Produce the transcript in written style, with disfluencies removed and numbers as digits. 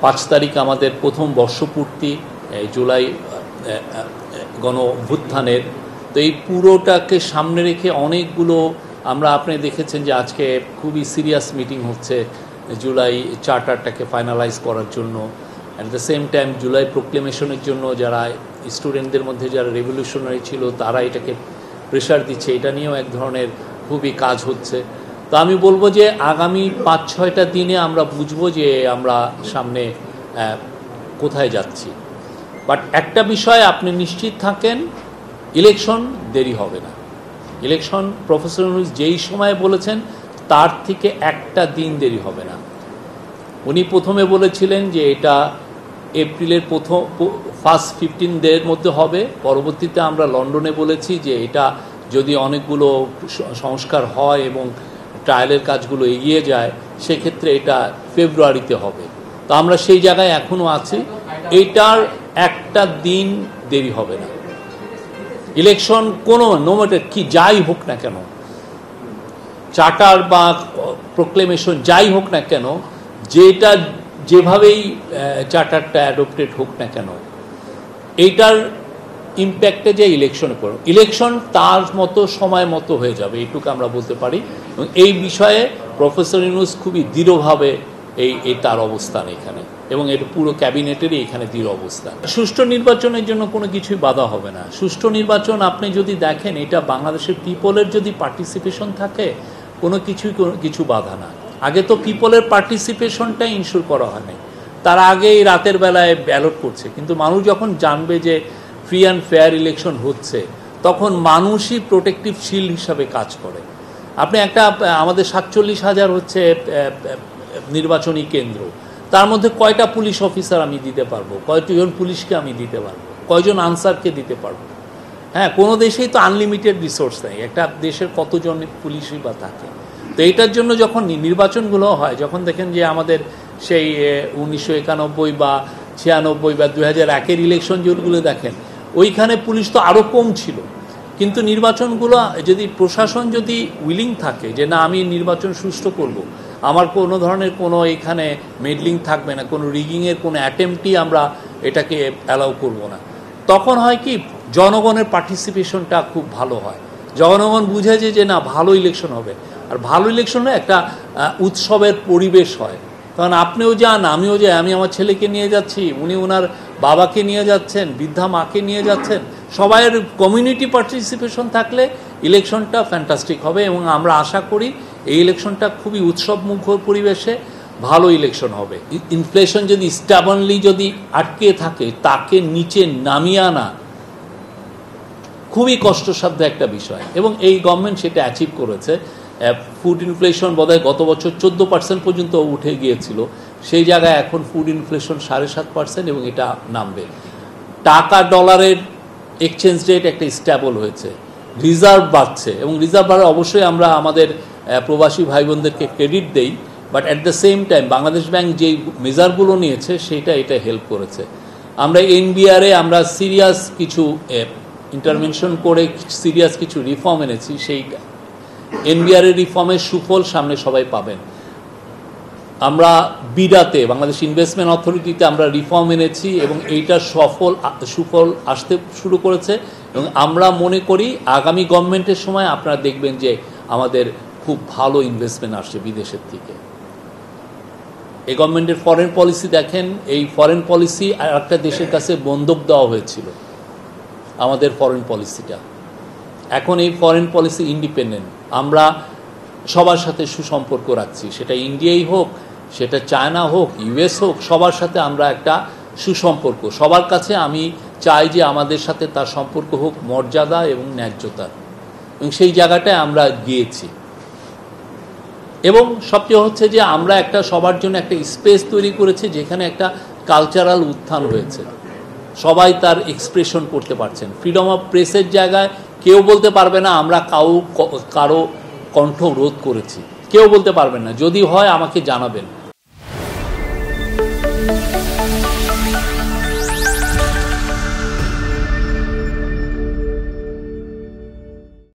5 তারিখ আমাদের প্রথম বর্ষপূর্তি জুলাই গণ অভ্যুত্থানের। তো এই পুরোটাকে সামনে রেখে অনেকগুলো আপনি দেখেছেন যে আজকে খুবই সিরিয়াস মিটিং হচ্ছে জুলাই চার্টারটাকে ফাইনালাইজ করার জন্য। At the same time July প্রোক্লেমেশনের জন্য যারা স্টুডেন্টদের মধ্যে যারা রেভলিউশনারি ছিল তারা এটাকে প্রেশার দিচ্ছে, এটা নিয়েও এক ধরনের খুবই কাজ হচ্ছে। তো আমি বলবো যে আগামী 5-6টা দিনে আমরা বুঝবো যে আমরা সামনে কোথায় যাচ্ছি। বাট একটা বিষয় আপনি নিশ্চিত থাকেন, ইলেকশন দেরি হবে না। ইলেকশন প্রফেসর ইউনূস যেই সময় বলেছেন তার থেকে একটা দিন দেরি হবে না। উনি প্রথমে বলেছিলেন যে এটা এপ্রিলের ফার্স্ট 15 ডের মধ্যে হবে। পরবর্তীতে আমরা লন্ডনে বলেছি যে এটা যদি অনেকগুলো সংস্কার হয় এবং ট্রায়ালের কাজগুলো এগিয়ে যায় সেক্ষেত্রে এটা ফেব্রুয়ারিতে হবে। তো আমরা সেই জায়গায় এখনও আছি, এইটার একটা দিন দেরি হবে না। ইলেকশন কোনো নো ম্যাটার কি যাই হোক না কেন, চার্টার বা প্রোক্লেমেশন যাই হোক না কেন, যেটা যেভাবেই চার্টারটা অ্যাডপ্টেড হোক না কেন, এইটার ইম্প্যাক্টে যে ইলেকশনে পড়ো, ইলেকশন তার মতো সময় মতো হয়ে যাবে, এইটুকু আমরা বলতে পারি। এবং এই বিষয়ে প্রফেসর ইউনূস খুবই দৃঢ়ভাবে এই তার অবস্থান এখানে, এবং এর পুরো ক্যাবিনেটেরই এখানে দৃঢ় অবস্থান। সুষ্ঠু নির্বাচনের জন্য কোনো কিছুই বাধা হবে না। সুষ্ঠু নির্বাচন আপনি যদি দেখেন, এটা বাংলাদেশের পিপলের যদি পার্টিসিপেশন থাকে কোনো কিছু বাধা না। আগে তো পিপলের পার্টিসিপেশনটা ইনশিওর করা হয় নাই, তার আগেই রাতের বেলায় ব্যালট করছে। কিন্তু মানুষ যখন জানবে যে ফ্রি অ্যান্ড ফেয়ার ইলেকশন হচ্ছে, তখন মানুষই প্রোটেক্টিভ শিল্ড হিসাবে কাজ করে। আপনি আমাদের 47,000 হচ্ছে নির্বাচনী কেন্দ্র, তার মধ্যে কয়টা পুলিশ অফিসার আমি দিতে পারবো, কয়জন পুলিশকে আমি দিতে পারবো, কয়জন আনসারকে দিতে পারবো? হ্যাঁ, কোনো দেশেই তো আনলিমিটেড রিসোর্স নেই, একটা দেশের কতজন পুলিশই বা থাকে। তো এইটার জন্য যখন নির্বাচনগুলো হয়, যখন দেখেন যে আমাদের সেই 1991 বা 96 বা 2001-এর ইলেকশন যেগুলো দেখেন, ওইখানে পুলিশ তো আরও কম ছিল। কিন্তু নির্বাচনগুলো যদি প্রশাসন যদি উইলিং থাকে যে না আমি নির্বাচন সুষ্ঠু করব, আমার কোনো ধরনের কোনো এখানে মেডলিং থাকবে না, কোনো রিগিংয়ের কোনো অ্যাটেম্পটই আমরা এটাকে অ্যালাউ করব না, তখন হয় কি জনগণের পার্টিসিপেশনটা খুব ভালো হয়। জনগণ বুঝে যে না ভালো ইলেকশন হবে, আর ভালো ইলেকশনে একটা উৎসবের পরিবেশ হয়। তখন আপনিও যান, আমিও যাই, আমি আমার ছেলেকে নিয়ে যাচ্ছি, উনি ওনার বাবাকে নিয়ে যাচ্ছেন, বৃদ্ধা মাকে নিয়ে যাচ্ছেন, সবাইয়ের কমিউনিটি পার্টিসিপেশন থাকলে ইলেকশনটা ফ্যান্টাস্টিক হবে। এবং আমরা আশা করি এই ইলেকশনটা খুবই উৎসবমুখর পরিবেশে ভালো ইলেকশন হবে। ইনফ্লেশন যদি স্টাবনলি যদি আটকে থাকে, তাকে নিচে নামিয়ে আনা খুবই কষ্টসাধ্য একটা বিষয়, এবং এই গভর্নমেন্ট সেটা অ্যাচিভ করেছে। ফুড ইনফ্লেশন বোধহয় গত বছর 14% পর্যন্ত উঠে গিয়েছিল, সেই জায়গায় এখন ফুড ইনফ্লেশন 7.5%, এবং এটা নামবে। টাকা ডলারের এক্সচেঞ্জ রেট একটা স্ট্যাবল হয়েছে, রিজার্ভ বাড়ছে, এবং রিজার্ভ বাড়ে অবশ্যই আমরা আমাদের প্রবাসী ভাই বোনদেরকে ক্রেডিট দেই। But at the same time Bangladesh bank যেই মেজারগুলো নিয়েছে এটা হেল্প করেছে। আমরা এনবিআরে আমরা সিরিয়াস কিছু ইন্টারভেনশন করে সিরিয়াস কিছু রিফর্ম এনেছি, সেই এনবিআরের রিফর্মের সুফল সামনে সবাই পাবেন। আমরা বিডাতে বাংলাদেশ ইনভেস্টমেন্ট অথরিটিতে আমরা রিফর্ম এনেছি, এবং এইটার সুফল আসতে শুরু করেছে। এবং আমরা মনে করি আগামী গভর্নমেন্টের সময় আপনারা দেখবেন যে আমাদের খুব ভালো ইনভেস্টমেন্ট আসছে বিদেশের থেকে। এই গভর্নমেন্টের ফরেন পলিসি দেখেন, এই ফরেন পলিসি আর একটা দেশের কাছে বন্ধক দেওয়া হয়েছিল আমাদের ফরেন পলিসিটা। এখন এই ফরেন পলিসি ইন্ডিপেন্ডেন্ট, আমরা সবার সাথে সুসম্পর্ক রাখছি, সেটা ইন্ডিয়াই হোক, সেটা চায়না হোক, ইউএস হোক, সবার সাথে আমরা একটা সুসম্পর্ক। সবার কাছে আমি চাই যে আমাদের সাথে তার সম্পর্ক হোক মর্যাদা এবং ন্যায্যতা, এবং সেই জায়গাটায় আমরা গিয়েছি। এবং সবচেয়ে হচ্ছে যে আমরা একটা সবার জন্য একটা স্পেস তৈরি করেছি, যেখানে একটা কালচারাল উত্থান হয়েছে, সবাই তার এক্সপ্রেশন করতে পারছেন। ফ্রিডম অফ প্রেসের জায়গায় কেউ বলতে পারবে না আমরা কারো কণ্ঠ রোধ করেছি, কেউ বলতে পারবেন না। যদি হয় আমাকে জানাবেন।